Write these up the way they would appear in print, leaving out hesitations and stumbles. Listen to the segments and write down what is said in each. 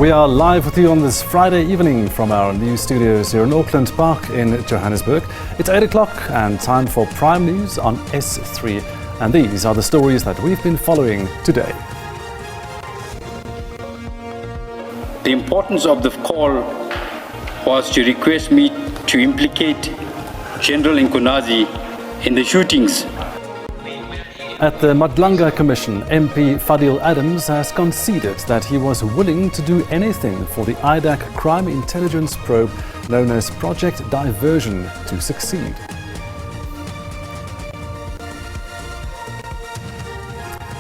We are live with you on this Friday evening from our new studios here in Auckland Park in Johannesburg. It's 8 o'clock and time for Prime News on S3. And these are the stories that we've been following today. The importance of the call was to request me to implicate General Nkonyisa in the shootings. At the Madlanga Commission, MP Fadil Adams has conceded that he was willing to do anything for the IDAC crime intelligence probe known as Project Diversion to succeed.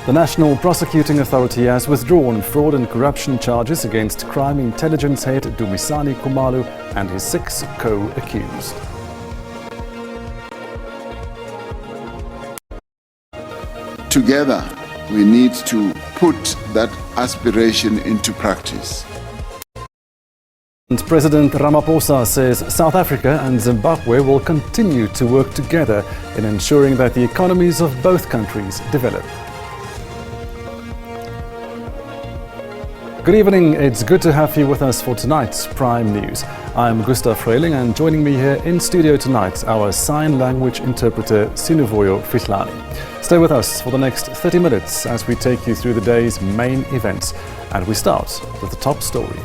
The National Prosecuting Authority has withdrawn fraud and corruption charges against crime intelligence head Dumisani Khumalo and his 6 co-accused. Together, we need to put that aspiration into practice. And President Ramaphosa says South Africa and Zimbabwe will continue to work together in ensuring that the economies of both countries develop. Good evening, it's good to have you with us for tonight's Prime News. I'm Gustav Freiling, and joining me here in studio tonight, our sign language interpreter Sinuvoyo Fihlani. Stay with us for the next 30 minutes as we take you through the day's main events. And we start with the top story.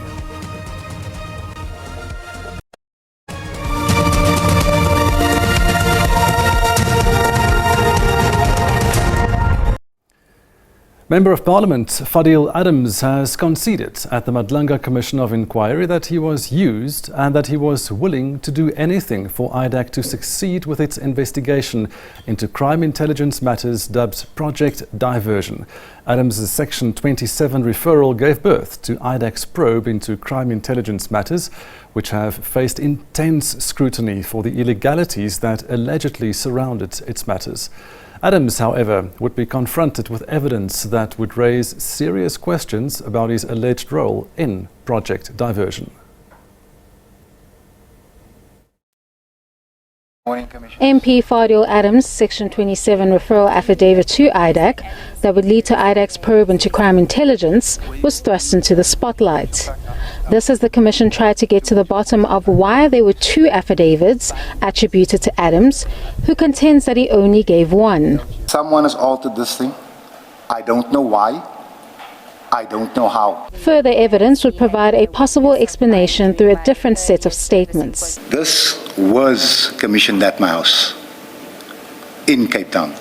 Member of Parliament Fadil Adams has conceded at the Madlanga Commission of Inquiry that he was used and that he was willing to do anything for IDAC to succeed with its investigation into crime intelligence matters dubbed Project Diversion. Adams' Section 27 referral gave birth to IDAC's probe into crime intelligence matters, which have faced intense scrutiny for the illegalities that allegedly surrounded its matters. Adams, however, would be confronted with evidence that would raise serious questions about his alleged role in Project Diversion. MP Fadil Adams' Section 27 referral affidavit to IDAC that would lead to IDAC's probe into crime intelligence was thrust into the spotlight. This as the Commission tried to get to the bottom of why there were 2 affidavits attributed to Adams, who contends that he only gave one. Someone has altered this thing. I don't know why. I don't know how. Further evidence would provide a possible explanation through a different set of statements. This was commissioned at my house in Cape Town.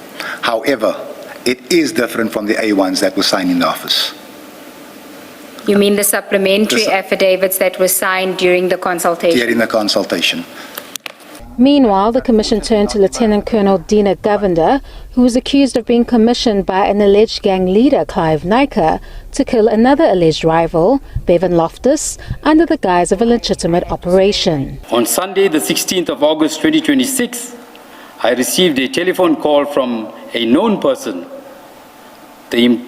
However, it is different from the A1s that were signed in the office. You mean the supplementary affidavits that were signed during the consultation? During the consultation. Meanwhile, the Commission turned to Lieutenant Colonel Dina Govender, who was accused of being commissioned by an alleged gang leader, Clive Nyka, to kill another alleged rival, Bevan Loftus, under the guise of a legitimate operation. On Sunday, the 16th of August 2026, I received a telephone call from a known person. The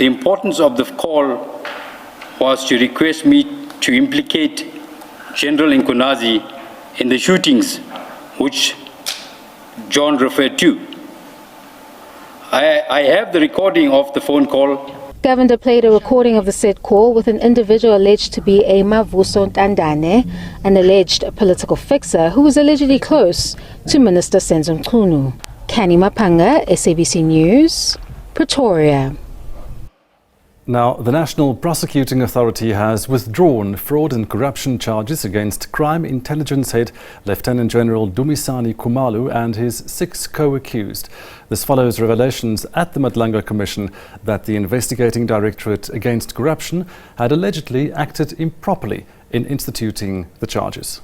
importance of the call was to request me to implicate General Nkonyisa in the shootings which John referred to. I have the recording of the phone call. Governor played a recording of the said call with an individual alleged to be a Mavuso Ntandane, an alleged political fixer who was allegedly close to Minister Senzo Mchunu. Kani Mapanga, SABC News, Pretoria. Now, the National Prosecuting Authority has withdrawn fraud and corruption charges against crime intelligence head Lieutenant General Dumisani Khumalo and his 6 co-accused. This follows revelations at the Madlanga Commission that the investigating Directorate Against Corruption had allegedly acted improperly in instituting the charges.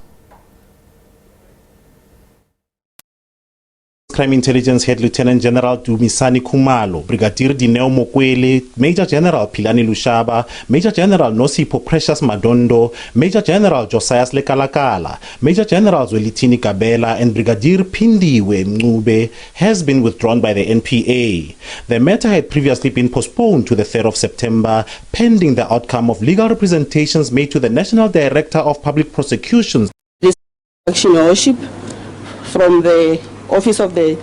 Crime Intelligence Head Lieutenant General Dumisani Khumalo, Brigadier Dineo Mokwele, Major General Philani Lushaba, Major General Nosipho Precious Madondo, Major General Josias Lekalakala, Major General Zwelithini Kabela, and Brigadier Pindiwe Mncube has been withdrawn by the NPA. The matter had previously been postponed to the 3rd of September, pending the outcome of legal representations made to the National Director of Public Prosecutions. This action, Your Worship, from the Office of the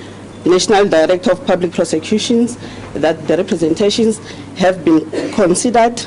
National Director of Public Prosecutions, that the representations have been considered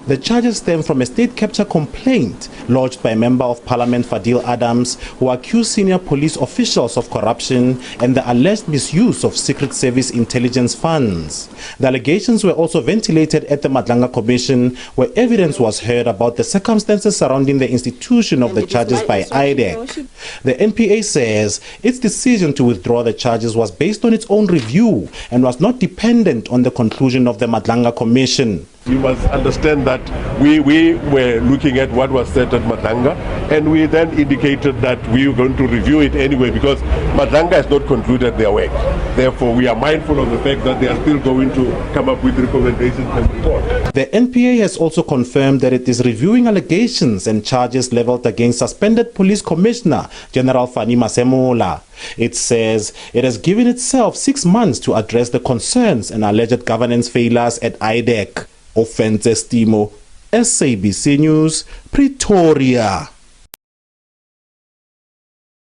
The charges stem from a state capture complaint lodged by Member of Parliament Fadil Adams, who accused senior police officials of corruption and the alleged misuse of Secret Service intelligence funds. The allegations were also ventilated at the Madlanga Commission, where evidence was heard about the circumstances surrounding the institution of the charges by IDEC. The NPA says its decision to withdraw the charges was based on its own review and was not dependent on the conclusion of the Madlanga Commission. You must understand that we were looking at what was said at Madlanga, and we then indicated that we were going to review it anyway because Madlanga has not concluded their work. Therefore, we are mindful of the fact that they are still going to come up with recommendations and report. The NPA has also confirmed that it is reviewing allegations and charges leveled against suspended Police Commissioner General Fani Masemola. It says it has given itself 6 months to address the concerns and alleged governance failures at IDEC. Offense Estimo, SABC News, Pretoria.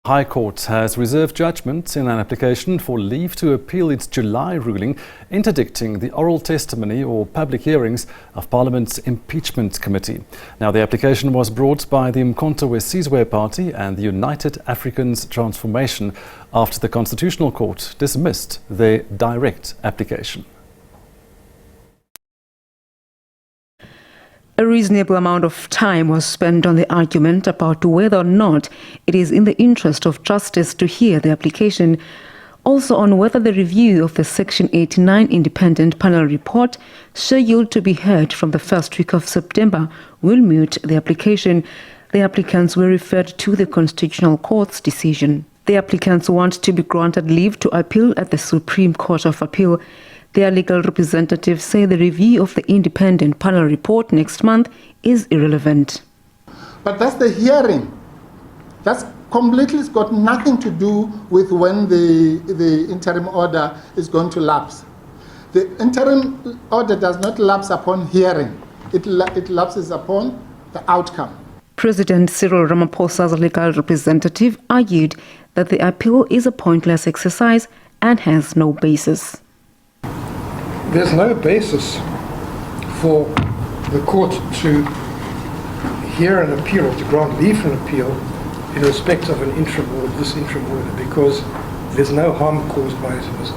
High Court has reserved judgment in an application for leave to appeal its July ruling interdicting the oral testimony or public hearings of Parliament's Impeachment Committee. Now, the application was brought by the Umkhonto weSizwe Party and the United Africans Transformation after the Constitutional Court dismissed their direct application. A reasonable amount of time was spent on the argument about whether or not it is in the interest of justice to hear the application, also on whether the review of the Section 89 independent panel report, scheduled to be heard from the first week of September, will moot the application. The applicants were referred to the Constitutional Court's decision. The applicants want to be granted leave to appeal at the Supreme Court of Appeal. Their legal representatives say the review of the independent panel report next month is irrelevant. But that's the hearing. That's completely, it's got nothing to do with when the interim order is going to lapse. The interim order does not lapse upon hearing. It lapses upon the outcome. President Cyril Ramaphosa's legal representative argued that the appeal is a pointless exercise and has no basis. There's no basis for the court to hear an appeal, to grant leave for an appeal in respect of an interim order, this interim order, because there's no harm caused by it, there's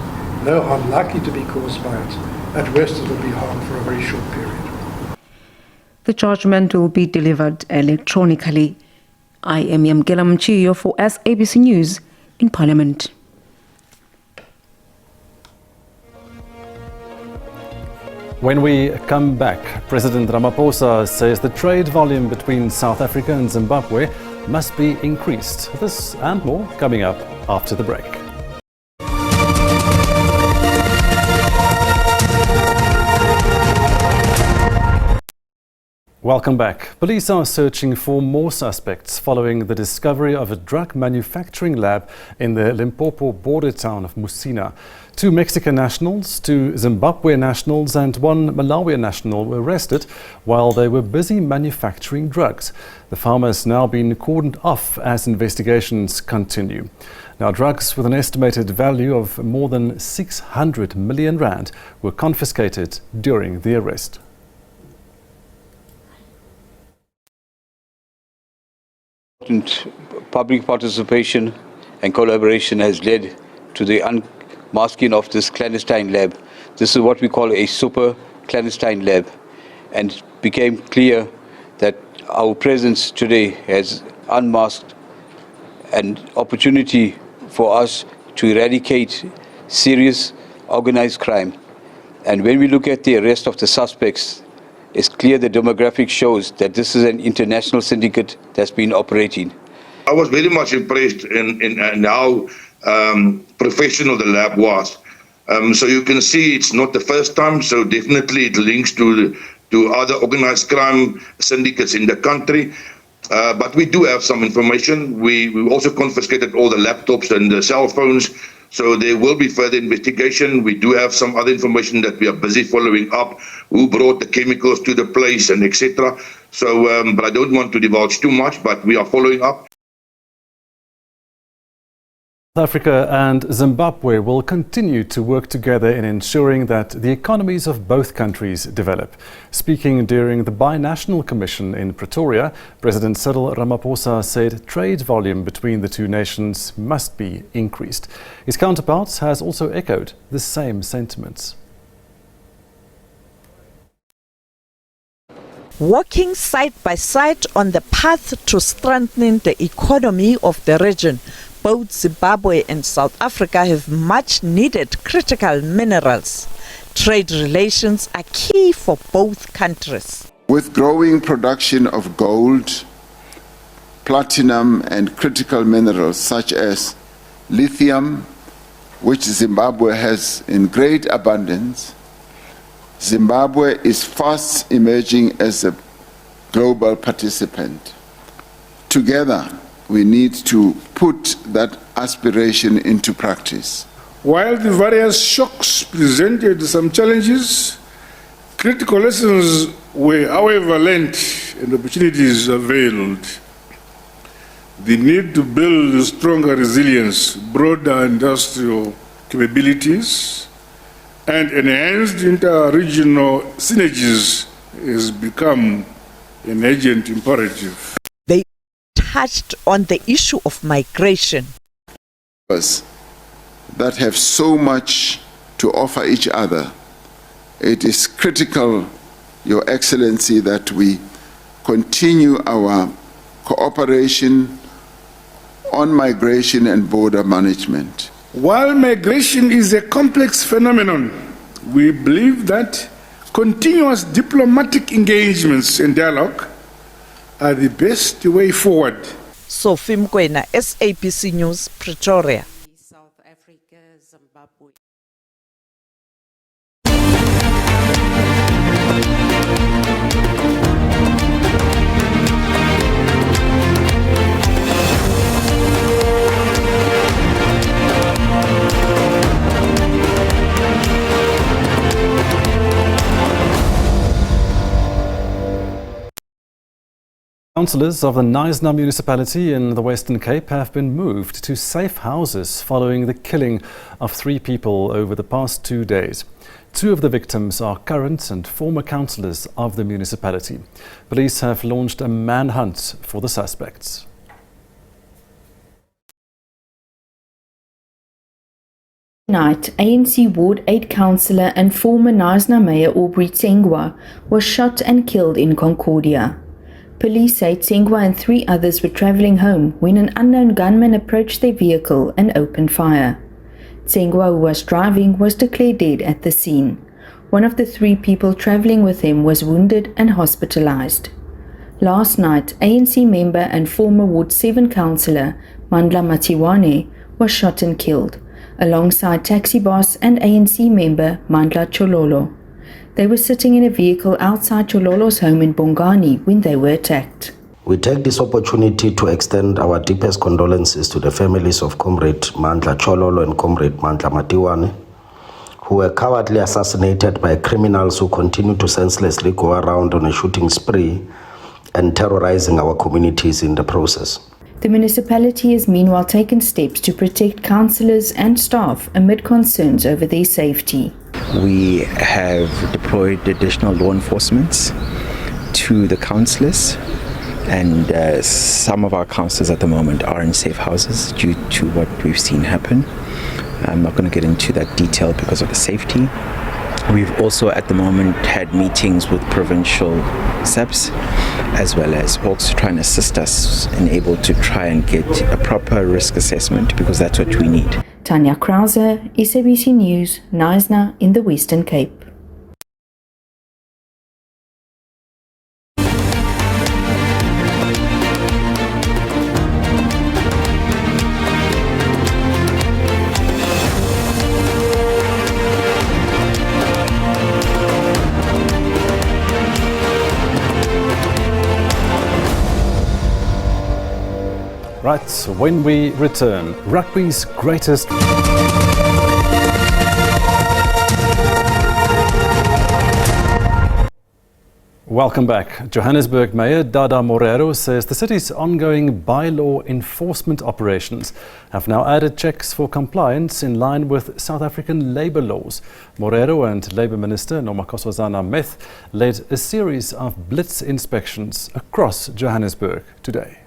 no harm likely to be caused by it. At worst, it will be harm for a very short period. The judgment will be delivered electronically. I am Yamgela Mchiyo for SABC News in Parliament. When we come back, President Ramaphosa says the trade volume between South Africa and Zimbabwe must be increased. This and more coming up after the break. Welcome back. Police are searching for more suspects following the discovery of a drug manufacturing lab in the Limpopo border town of Knysna. 2 Mexican nationals, 2 Zimbabwe nationals and 1 Malawi national were arrested while they were busy manufacturing drugs. The farmer has now been cordoned off as investigations continue. Now, drugs with an estimated value of more than 600 million rand were confiscated during the arrest. Public participation and collaboration has led to the unmasking of this clandestine lab. This is what we call a super clandestine lab, and it became clear that our presence today has unmasked an opportunity for us to eradicate serious organized crime. And when we look at the arrest of the suspects, it's clear the demographic shows that this is an international syndicate that's been operating. I was very much impressed in how professional the lab was. So you can see it's not the first time, so definitely it links to other organized crime syndicates in the country. But we do have some information. We also confiscated all the laptops and the cell phones. So there will be further investigation. We do have some other information that we are busy following up, who brought the chemicals to the place and etc. So, but I don't want to divulge too much, but we are following up. South Africa and Zimbabwe will continue to work together in ensuring that the economies of both countries develop. Speaking during the Binational Commission in Pretoria, President Cyril Ramaphosa said trade volume between the two nations must be increased. His counterpart has also echoed the same sentiments. Working side by side on the path to strengthening the economy of the region, both Zimbabwe and South Africa have much needed critical minerals. Trade relations are key for both countries. With growing production of gold, platinum and critical minerals such as lithium, which Zimbabwe has in great abundance, Zimbabwe is fast emerging as a global participant. Together, we need to put that aspiration into practice. While the various shocks presented some challenges, critical lessons were, however, learned and opportunities availed. The need to build stronger resilience, broader industrial capabilities, and enhanced inter-regional synergies has become an urgent imperative. They touched on the issue of migration. That have so much to offer each other. It is critical, Your Excellency, that we continue our cooperation on migration and border management. While migration is a complex phenomenon, we believe that continuous diplomatic engagements and dialogue are the best way forward. Sophie Mkwena, SABC News, Pretoria. South Africa, Zimbabwe. Councillors of the Knysna municipality in the Western Cape have been moved to safe houses following the killing of 3 people over the past 2 days. 2 of the victims are current and former councillors of the municipality. Police have launched a manhunt for the suspects. Night, ANC Ward 8 councillor and former Knysna mayor Aubrey Tsengwa was shot and killed in Concordia. Police say Tsengwa and 3 others were travelling home when an unknown gunman approached their vehicle and opened fire. Tsengwa, who was driving, was declared dead at the scene. One of the 3 people travelling with him was wounded and hospitalised. Last night, ANC member and former Ward 7 councillor Mandla Matiwane was shot and killed, alongside taxi boss and ANC member Mandla Chololo. They were sitting in a vehicle outside Chololo's home in Bongani when they were attacked. We take this opportunity to extend our deepest condolences to the families of Comrade Mandla Chololo and Comrade Mandla Matiwane, who were cowardly assassinated by criminals who continue to senselessly go around on a shooting spree and terrorizing our communities in the process. The municipality has meanwhile taken steps to protect councillors and staff amid concerns over their safety. We have deployed additional law enforcement to the councillors, and some of our councillors at the moment are in safe houses due to what we've seen happen. I'm not going to get into that detail because of the safety. We've also at the moment had meetings with provincial SABC as well as Hawks to try and assist us and able to try and get a proper risk assessment, because that's what we need. Tanya Krause, SABC News, Knysna in the Western Cape. Right, when we return, rugby's greatest... Welcome back. Johannesburg Mayor Dada Morero says the city's ongoing bylaw enforcement operations have now added checks for compliance in line with South African labour laws. Morero and Labour Minister Nomakosazana Meth led a series of blitz inspections across Johannesburg today.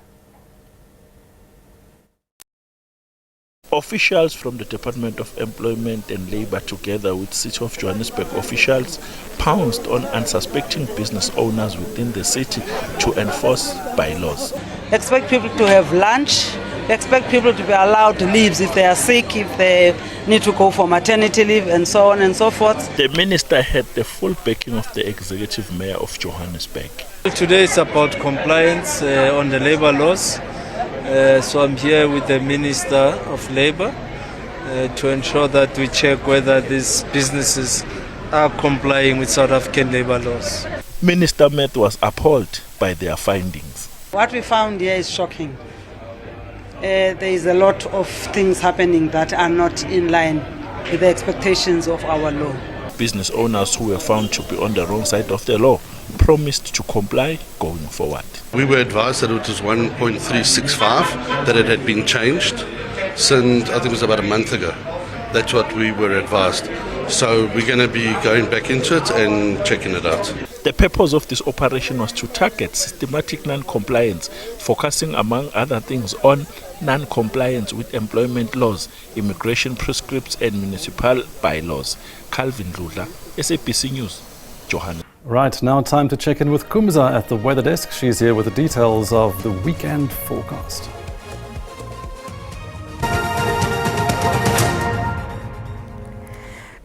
Officials from the Department of Employment and Labour, together with City of Johannesburg officials, pounced on unsuspecting business owners within the city to enforce bylaws. Expect people to have lunch, expect people to be allowed leaves if they are sick, if they need to go for maternity leave, and so on and so forth. The minister had the full backing of the executive mayor of Johannesburg. Today is about compliance on the labour laws. So I'm here with the Minister of Labour to ensure that we check whether these businesses are complying with South African labour laws. Minister Met was appalled by their findings. What we found here is shocking. There is a lot of things happening that are not in line with the expectations of our law. Business owners who were found to be on the wrong side of the law promised to comply going forward. We were advised that it was 1.365, that it had been changed since I think it was about a month ago. That's what we were advised. So we're going to be going back into it and checking it out. The purpose of this operation was to target systematic non-compliance, focusing among other things on non-compliance with employment laws, immigration prescripts and municipal bylaws. Calvin Rudla, SABC News, Johannesburg. Right, now time to check in with Kumza at the weather desk. She's here with the details of the weekend forecast.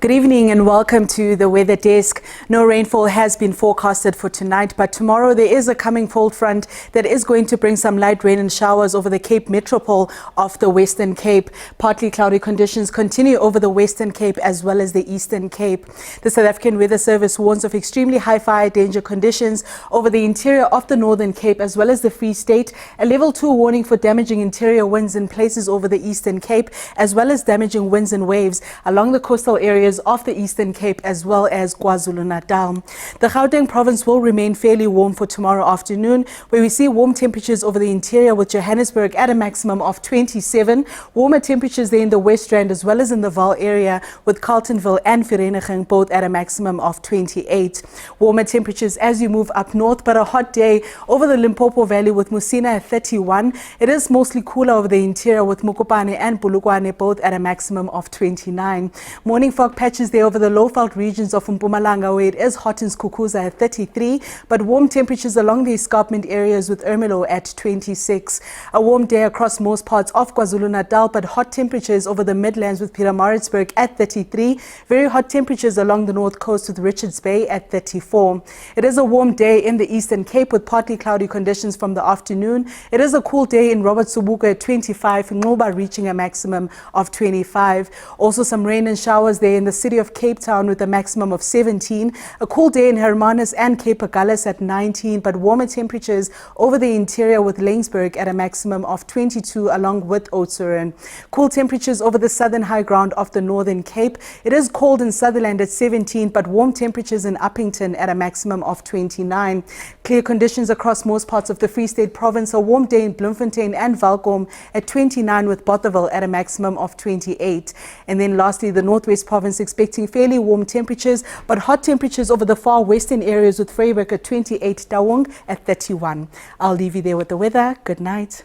Good evening and welcome to the weather desk. No rainfall has been forecasted for tonight, but tomorrow there is a coming cold front that is going to bring some light rain and showers over the Cape Metropole of the Western Cape. Partly cloudy conditions continue over the Western Cape as well as the Eastern Cape. The South African Weather Service warns of extremely high fire danger conditions over the interior of the Northern Cape as well as the Free State. A level 2 warning for damaging interior winds in places over the Eastern Cape as well as damaging winds and waves along the coastal areas of the Eastern Cape as well as KwaZulu-Natal. The Gauteng province will remain fairly warm for tomorrow afternoon, where we see warm temperatures over the interior with Johannesburg at a maximum of 27. Warmer temperatures there in the West Rand as well as in the Vaal area with Carltonville and Vereeniging both at a maximum of 28. Warmer temperatures as you move up north, but a hot day over the Limpopo Valley with Musina at 31. It is mostly cooler over the interior with Mokopane and Bulukwane both at a maximum of 29. Morning fog patches there over the low-veld regions of Mpumalanga, where it is hot in Skukuza at 33, but warm temperatures along the escarpment areas with Ermelo at 26. A warm day across most parts of KwaZulu-Natal, but hot temperatures over the Midlands with Pietermaritzburg at 33. Very hot temperatures along the north coast with Richards Bay at 34. It is a warm day in the Eastern Cape with partly cloudy conditions from the afternoon. It is a cool day in Robert Sobukwe at 25, Ngoba reaching a maximum of 25. Also some rain and showers there in the city of Cape Town with a maximum of 17. A cool day in Hermanus and Cape Agulhas at 19, but warmer temperatures over the interior with Laingsburg at a maximum of 22 along with Oudtshoorn. Cool temperatures over the southern high ground of the Northern Cape. It is cold in Sutherland at 17, but warm temperatures in Uppington at a maximum of 29. Clear conditions across most parts of the Free State province. A warm day in Bloemfontein and Welkom at 29 with Bothaville at a maximum of 28. And then lastly, the Northwest province expecting fairly warm temperatures, but hot temperatures over the far western areas with Vryburg at 28, Taung at 31. I'll leave you there with the weather. Good night.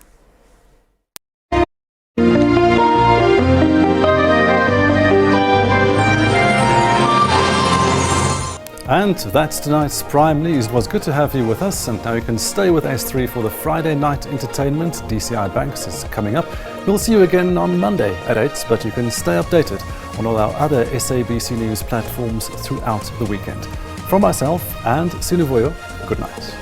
And that's tonight's Prime News. It was good to have you with us, and now you can stay with S3 for the Friday night entertainment. DCI Banks is coming up. We'll see you again on Monday at 8, but you can stay updated on all our other SABC News platforms throughout the weekend. From myself and Sinuvoyo, good night.